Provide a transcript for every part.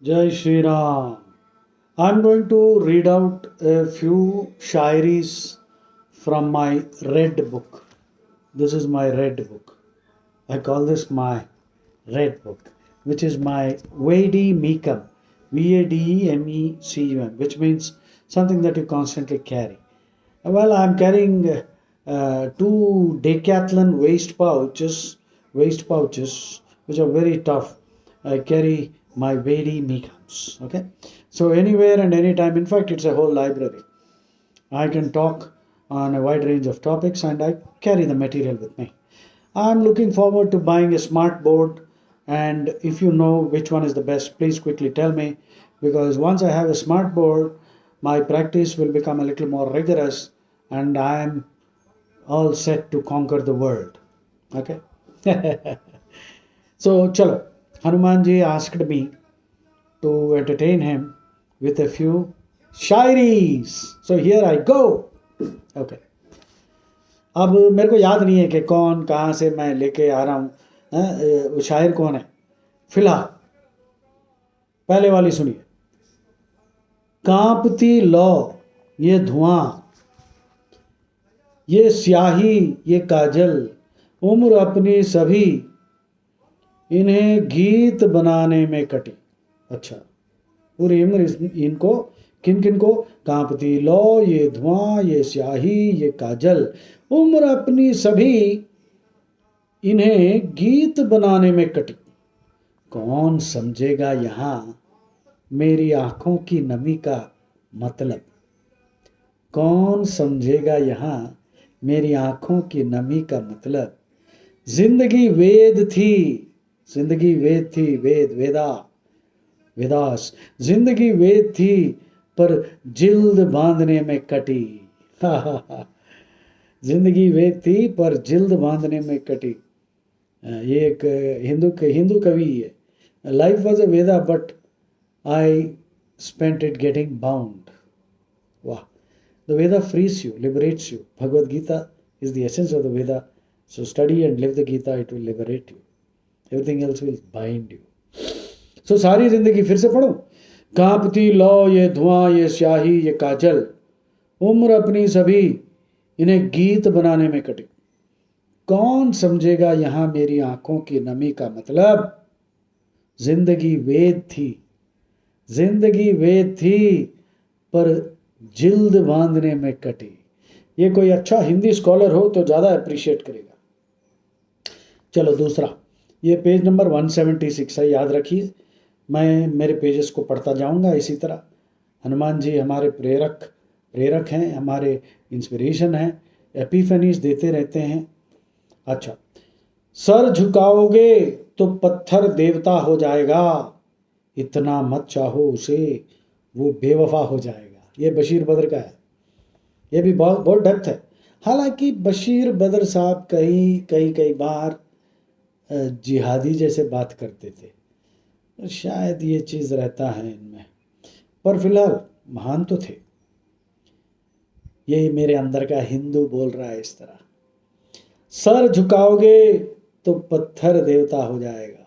Jai Shri Ram. I'm going to read out a few shairis from my red book. This is my red book. I call this my red book, which is my Vedi Mekam, Vademecum, which means something that you constantly carry. Well, I'm carrying two decathlon waist pouches, which are very tough. I carry my Vedi Mekams. Okay, so anywhere and anytime. In fact, it's a whole library. I can talk on a wide range of topics, and I carry the material with me. I'm looking forward to buying a smart board, and if you know which one is the best, please quickly tell me, because once I have a smart board, my practice will become a little more rigorous, and I am all set to conquer the world. Okay. So, chalo. Hanumanji asked me to entertain him with a few shairis. So here I go. Okay. अब मेरे को याद नहीं है कि कौन कहाँ से मैं लेके आ रहा हूँ, वो शायर कौन है। फिलहाल पहले वाली सुनिए। कांपती लौ ये धुआं, ये स्याही ये काजल, उम्र अपनी सभी इन्हें गीत बनाने में कटी। अच्छा, पूरी उम्र इनको किन किन को? कांपती लौ ये धुआं, ये स्याही ये काजल, उम्र अपनी सभी इन्हें गीत बनाने में कटी। कौन समझेगा यहाँ मेरी आंखों की नमी का मतलब? कौन समझेगा यहाँ मेरी आंखों की नमी का मतलब? जिंदगी वेद थी, जिंदगी वेद थी, वेदास। जिंदगी वेद थी पर जिल्द बांधने में कटी। जिंदगी वेद थी पर जिल्द बांधने में कटी। ये एक हिंदू कवि है। Life was a Veda but I spent it getting bound. वाह। The Veda frees you, liberates you. Bhagavad Gita is the essence of the Veda. So study and live the Gita, it will liberate you. Everything else will bind you. So सारी जिंदगी फिर से पढ़ो। कांपती लौ ये धुआं, ये स्याही ये काजल, उम्र अपनी सभी इन्हें गीत बनाने में कटी। कौन समझेगा यहाँ मेरी आंखों की नमी का मतलब? जिंदगी वेद थी, जिंदगी वेद थी पर जिल्द बांधने में कटी। ये कोई अच्छा हिंदी स्कॉलर हो तो ज़्यादा अप्रिशिएट करेगा। चलो दूसरा, ये पेज नंबर 176 है, याद रखिए। मैं मेरे पेजेस को पढ़ता जाऊंगा इसी तरह। हनुमान जी हमारे प्रेरक हैं, हमारे इंस्पिरेशन हैं, एपिफेनीज देते रहते हैं। अच्छा, सर झुकाओगे तो पत्थर देवता हो जाएगा, इतना मत चाहो उसे वो बेवफा हो जाएगा। ये बशीर बद्र का है। ये भी बहुत बहुत डेप्थ है। हालांकि बशीर बद्र साहब कई बार जिहादी जैसे बात करते थे, शायद ये चीज़ रहता है इनमें, पर फिलहाल महान तो थे। यही मेरे अंदर का हिंदू बोल रहा है इस तरह। सर झुकाओगे तो पत्थर देवता हो जाएगा।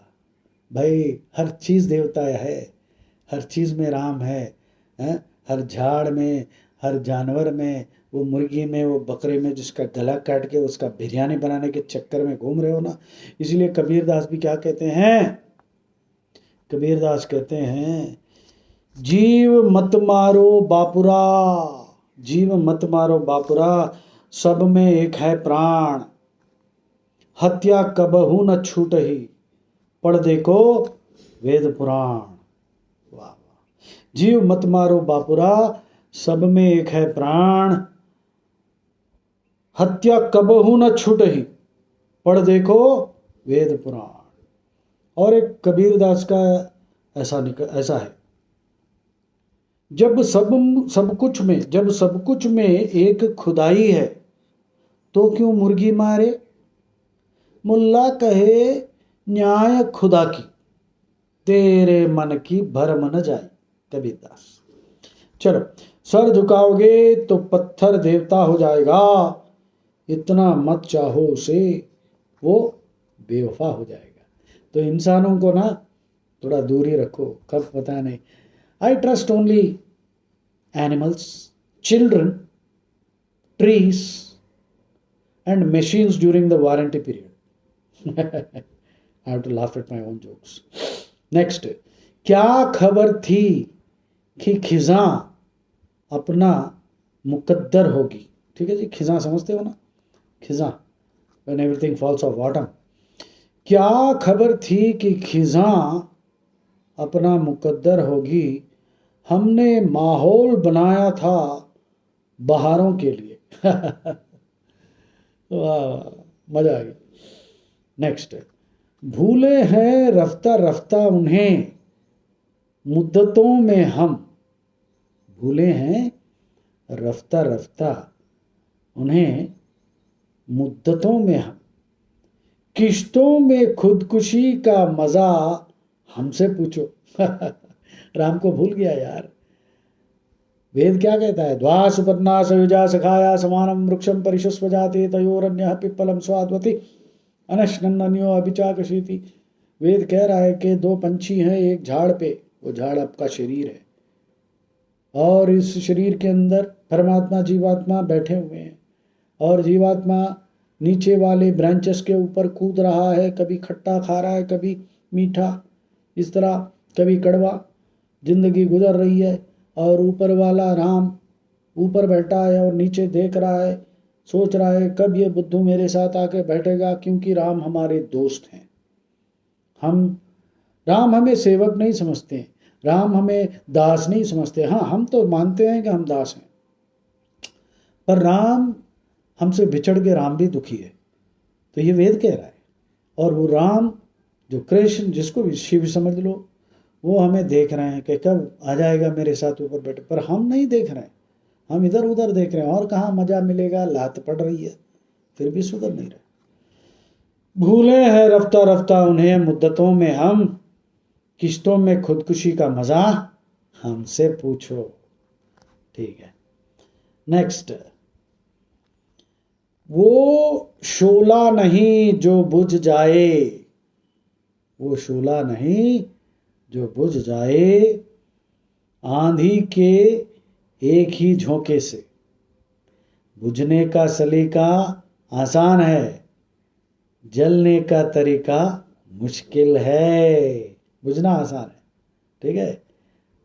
भाई हर चीज़ देवता है, हर चीज़ में राम है, हर झाड़ में, हर जानवर में, वो मुर्गी में, वो बकरे में जिसका गला काट के उसका बिरयानी बनाने के चक्कर में घूम रहे हो ना। इसलिए कबीरदास भी क्या कहते हैं? कबीरदास कहते हैं, जीव मत मारो बापुरा, जीव मत मारो बापुरा, सब में एक है प्राण, हत्या कबहू न छूट ही, पढ़ देखो वेद पुराण। वाह। जीव मत मारो बापुरा, सब में एक है प्राण, हत्या कबहू न छूट ही, पढ़ देखो वेद पुराण। और एक कबीरदास का ऐसा है, जब सब कुछ में एक खुदाई है तो क्यों मुर्गी मारे? मुल्ला कहे न्याय खुदा की, तेरे मन की भरम न जाए। कबीरदास। चलो, सर झुकाओगे तो पत्थर देवता हो जाएगा, इतना मत चाहो उसे वो बेवफा हो जाएगा। तो इंसानों को ना थोड़ा दूरी रखो, कब पता नहीं। I trust only animals, children, trees and machines during the warranty period. I have to laugh at my own jokes. Next, क्या खबर थी कि खिजा अपना मुकद्दर होगी। ठीक है जी, खिजा समझते हो ना, खिजा, when everything falls off bottom. क्या खबर थी कि खिजा अपना मुकद्दर होगी, हमने माहौल बनाया था बहारों के लिए। वाह, मजा आ गया। नेक्स्ट, भूले हैं रफ्ता रफ्ता उन्हें मुद्दतों में हम, भूले हैं रफ्ता रफ्ता उन्हें मुद्दतों में हम, किश्तों में खुदकुशी का मजा हमसे पूछो। राम को भूल गया यार। वेद क्या कहता है, द्वा सुपर्णा सयुजा सखाया समानम वृक्षम परिशस्व जाते तयोरन्यः पिप्पलम स्वाद्वती अनशनन्यो अभिचाकशीति। वेद कह रहा है कि दो पंछी हैं एक झाड़ पे, वो झाड़ आपका शरीर है, और इस शरीर के अंदर परमात्मा जीवात्मा बैठे हुए हैं, और जीवात्मा नीचे वाले ब्रांचेस के ऊपर कूद रहा है, कभी खट्टा खा रहा है, कभी मीठा, इस तरह कभी कड़वा जिंदगी गुजर रही है, और ऊपर वाला राम ऊपर बैठा है और नीचे देख रहा है, सोच रहा है कब ये बुद्धू मेरे साथ आके बैठेगा, क्योंकि राम हमारे दोस्त हैं। राम हमें सेवक नहीं समझते हैं, राम हमें दास नहीं समझते। हाँ, हम तो मानते हैं कि हम दास हैं, पर राम हमसे बिछड़ के राम भी दुखी है। तो ये वेद कह रहा है। और वो राम जो कृष्ण, जिसको भी शिव समझ लो, वो हमें देख रहे हैं कि कब आ जाएगा मेरे साथ ऊपर बैठे, पर हम नहीं देख रहे हैं, हम इधर उधर देख रहे हैं, और कहाँ मजा मिलेगा, लात पड़ रही है, फिर भी सुधर नहीं रहे। भूले हैं रफ्ता रफ्ता उन्हें मुद्दतों में हम, किश्तों में खुदकुशी का मजा हमसे पूछो। ठीक है। नेक्स्ट, वो शोला नहीं जो बुझ जाए, वो शोला नहीं जो बुझ जाए, आंधी के एक ही झोंके से। बुझने का सलीका आसान है, जलने का तरीका मुश्किल है। बुझना आसान है, ठीक है,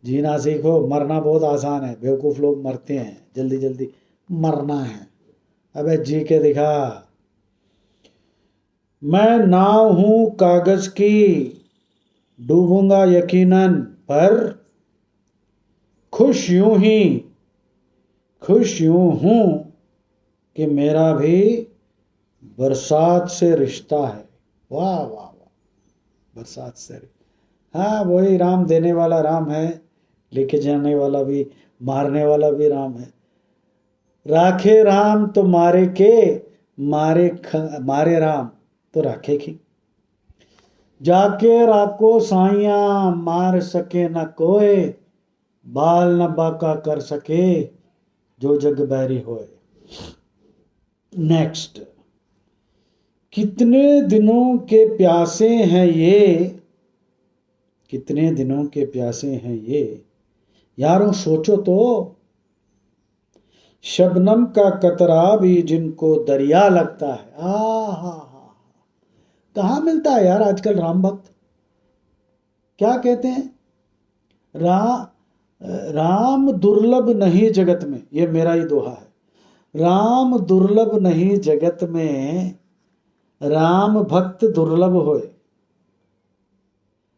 जीना सीखो, मरना बहुत आसान है। बेवकूफ़ लोग मरते हैं, जल्दी जल्दी मरना है। अबे जी के दिखा। मैं नाव हूं कागज की, डूबूंगा यकीनन, पर खुश यूं हूं कि मेरा भी बरसात से रिश्ता है। वाह वाह वाह, बरसात से। हाँ, वही राम देने वाला राम है, लेके जाने वाला भी, मारने वाला भी राम है। राखे राम तो मारे के, मारे राम तो राखे की। जाके राको साइया, मार सके न कोई, बाल न बाका कर सके जो जग बैरी होए। नेक्स्ट, कितने दिनों के प्यासे हैं ये, कितने दिनों के प्यासे हैं ये, यारों सोचो तो, शबनम का कतरा भी जिनको दरिया लगता है। हा, कहाँ मिलता है यार आजकल राम भक्त। क्या कहते हैं, राम दुर्लभ नहीं जगत में, ये मेरा ही दोहा है। राम दुर्लभ नहीं जगत में, राम भक्त दुर्लभ होए।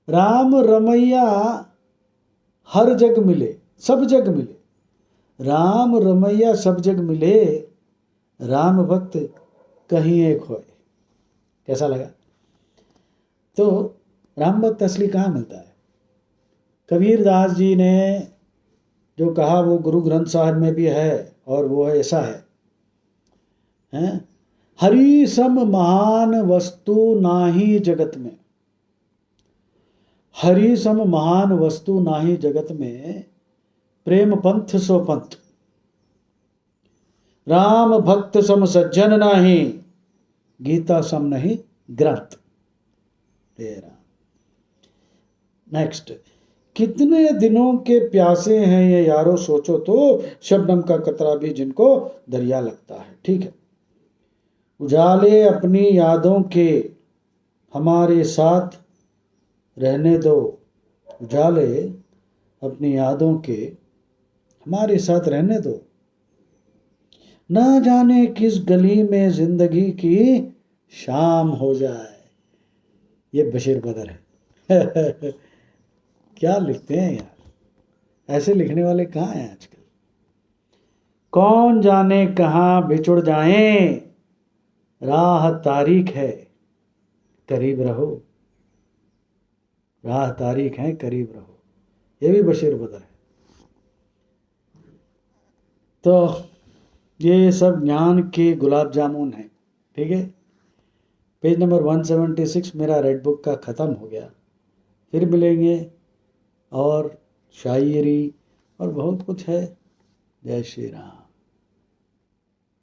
राम रमैया हर जग मिले, सब जग मिले, राम रमैया सब जग मिले, राम भक्त कहीं एक होए। कैसा लगा? तो राम भक्त असली कहाँ मिलता है? कबीर दास जी ने जो कहा वो गुरु ग्रंथ साहिब में भी है, और वो ऐसा है, हरि सम महान वस्तु नाही जगत में, हरि सम महान वस्तु नाही जगत में, प्रेम पंथ सो पंथ, राम भक्त सम सज्जन नाही, गीता सम नहीं ग्रंथ। तेरा नेक्स्ट, कितने दिनों के प्यासे हैं ये यारो सोचो तो, शबनम का कतरा भी जिनको दरिया लगता है। ठीक है। उजाले अपनी यादों के हमारे साथ रहने दो, उजाले अपनी यादों के हमारे साथ रहने दो, ना जाने किस गली में जिंदगी की शाम हो जाए। ये बशीर बदर है। क्या लिखते हैं यार, ऐसे लिखने वाले कहाँ हैं आजकल। कौन जाने कहाँ बिछुड़ जाएं, राह तारीख है करीब रहो, राह तारीख है करीब रहो। ये भी बशीर बदर है। तो ये सब ज्ञान के गुलाब जामुन है। ठीक है। पेज नंबर 176 मेरा रेड बुक का ख़त्म हो गया। फिर मिलेंगे, और शायरी और बहुत कुछ है। जय श्री राम।